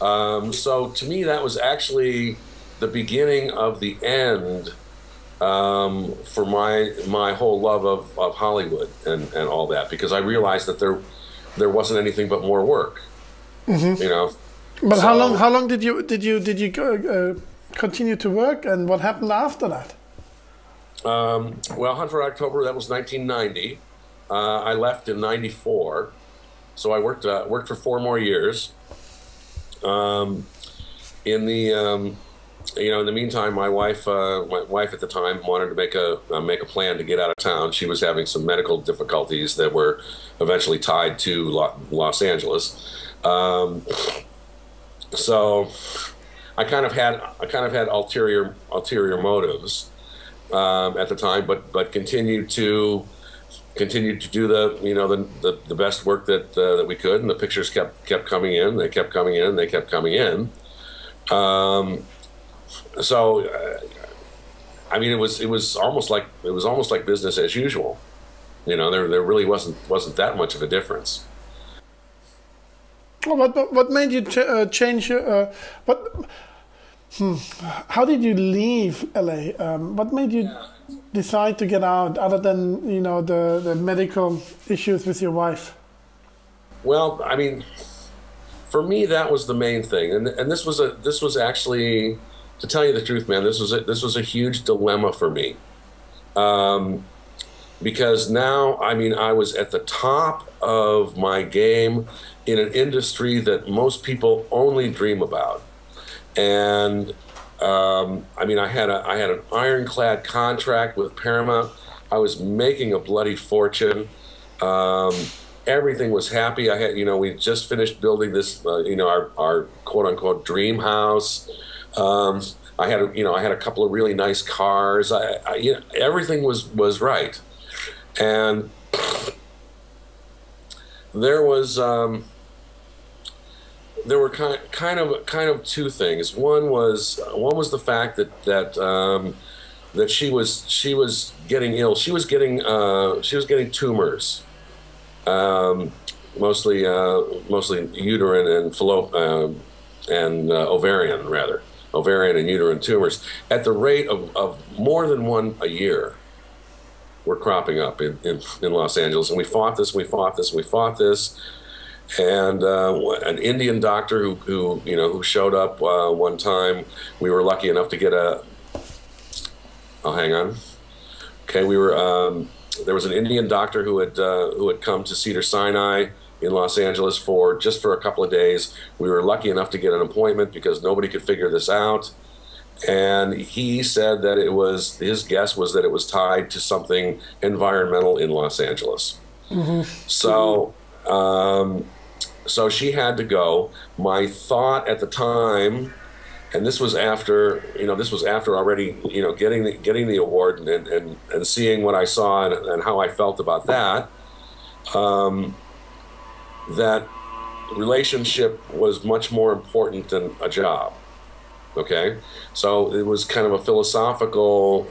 So to me, that was actually the beginning of the end for my whole love of Hollywood and all that, because I realized that there wasn't anything but more work. You know. But So, how long did you continue to work, and what happened after that? well, Hunt for October, that was 1990. I left in '94, so I worked for 4 more years. In the in the meantime, my wife at the time wanted to make a plan to get out of town. She was having some medical difficulties that were eventually tied to Los Angeles. So I kind of had ulterior motives at the time, but continued to do the best work that we could, and the pictures kept coming in. They kept coming in. They kept coming in. So I mean, it was almost like business as usual. There really wasn't that much of a difference. Well, what made you change your how did you leave LA? What made you decide to get out, other than the medical issues with your wife? Well, I mean, for me, that was the main thing, and this was actually, to tell you the truth, man, this was a huge dilemma for me, because now, I mean, I was at the top of my game in an industry that most people only dream about. And I mean, I had an ironclad contract with Paramount. I was making a bloody fortune. Everything was happy. We just finished building this, our quote unquote dream house. I had a couple of really nice cars. Everything was right. And there were kind of two things. One was the fact that she was getting ill. She was getting tumors, mostly uterine and ovarian and uterine tumors, at the rate of more than one a year. Were cropping up in Los Angeles, and we fought this. And an Indian doctor who showed up one time, we were lucky enough to get a. Oh, hang on. Okay, there was an Indian doctor who had come to Cedars-Sinai in Los Angeles for a couple of days. We were lucky enough to get an appointment because nobody could figure this out. And he said that his guess was that it was tied to something environmental in Los Angeles. Mm-hmm. So she had to go. My thought at the time, and this was after already, getting the award and seeing what I saw and how I felt about that, that relationship was much more important than a job. Okay, so it was kind of a philosophical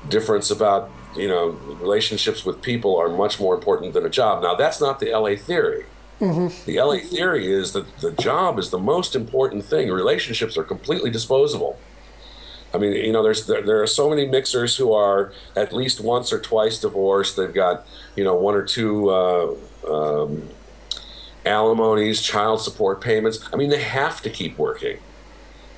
difference about, relationships with people are much more important than a job. Now, that's not the LA theory. Mm-hmm. The LA theory is that the job is the most important thing. Relationships are completely disposable. I mean, there are so many mixers who are at least once or twice divorced. They've got, one or two alimonies, child support payments. I mean, they have to keep working,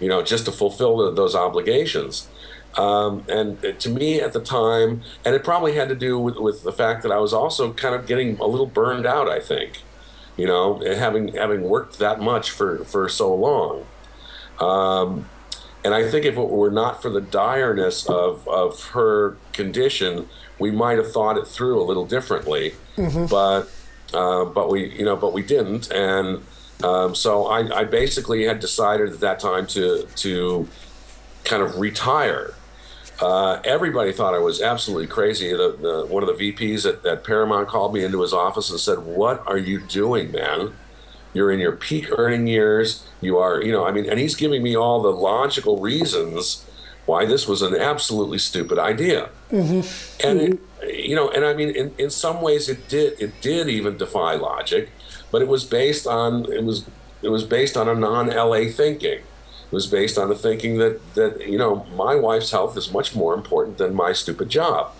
just to fulfill those obligations. And to me at the time, and it probably had to do with the fact that I was also kind of getting a little burned out, I think, having worked that much for so long. And I think if it were not for the direness of her condition, we might have thought it through a little differently. Mm-hmm. But we didn't. And so I basically had decided at that time to kind of retire. Everybody thought I was absolutely crazy. One of the VPs at Paramount called me into his office and said, "What are you doing, man? You're in your peak earning years. You are, and he's giving me all the logical reasons why this was an absolutely stupid idea." Mm-hmm. And and I mean, in some ways it did even defy logic, but it was based on it was based on a non-LA thinking. It was based on the thinking that you know, my wife's health is much more important than my stupid job.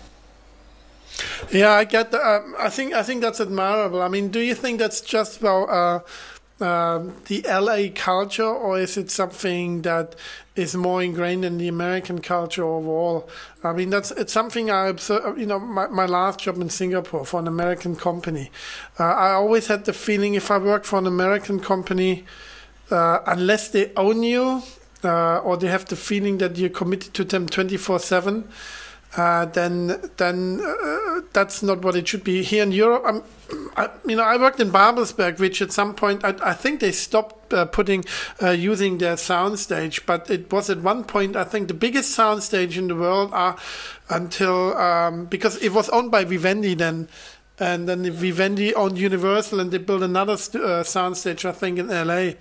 Yeah, I get that. I think that's admirable. I mean, do you think that's just the LA culture, or is it something that is more ingrained in the American culture overall? I mean, it's something I observe. You know, my last job in Singapore for an American company, I always had the feeling if I worked for an American company, unless they own you or they have the feeling that you're committed to them 24/7. Then that's not what it should be. Here in Europe, I worked in Babelsberg, which at some point I think they stopped using their soundstage, but it was at one point I think the biggest soundstage in the world until because it was owned by Vivendi then. And then Vivendi owned Universal, and they built another soundstage, I think, in LA.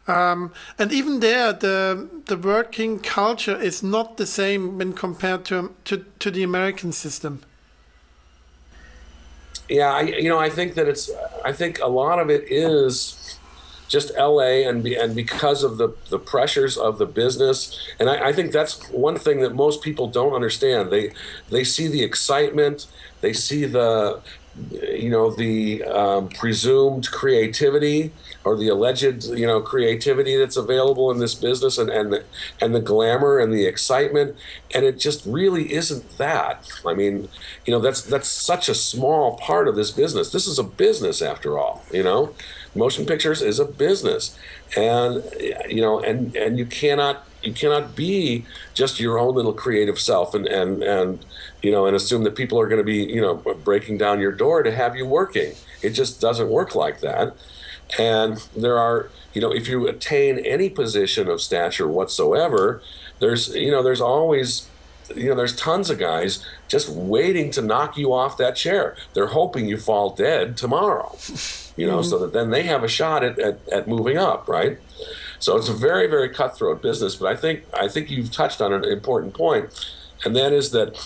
And even there, the working culture is not the same when compared to the American system. Yeah, I think that I think a lot of it is just LA, and because of the pressures of the business. And I think that's one thing that most people don't understand. They see the excitement, they see the presumed creativity or the alleged, creativity that's available in this business, and the glamour and the excitement, and it just really isn't that. I mean, that's such a small part of this business. This is a business after all, Motion pictures is a business, and and you cannot be just your own little creative self and assume that people are going to be breaking down your door to have you working. It just doesn't work like that. And there are, if you attain any position of stature whatsoever, there's always, there's tons of guys just waiting to knock you off that chair. They're hoping you fall dead tomorrow, so that then they have a shot at moving up, right? So it's a very, very cutthroat business. But I think you've touched on an important point, and that is that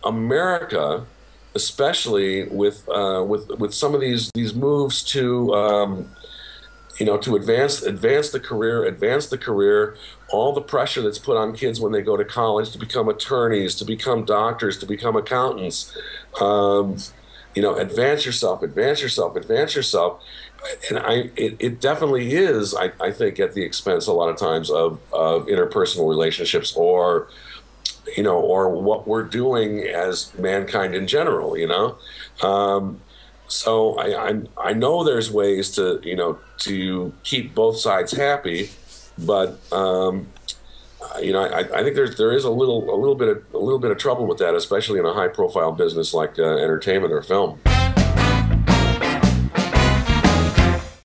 America, especially with some of these moves to to advance the career, all the pressure that's put on kids when they go to college to become attorneys, to become doctors, to become accountants, advance yourself. And it definitely is, I think, at the expense a lot of times of interpersonal relationships or what we're doing as mankind in general, So I know there's ways to keep both sides happy, but I think there is a little bit of trouble with that, especially in a high profile business like entertainment or film.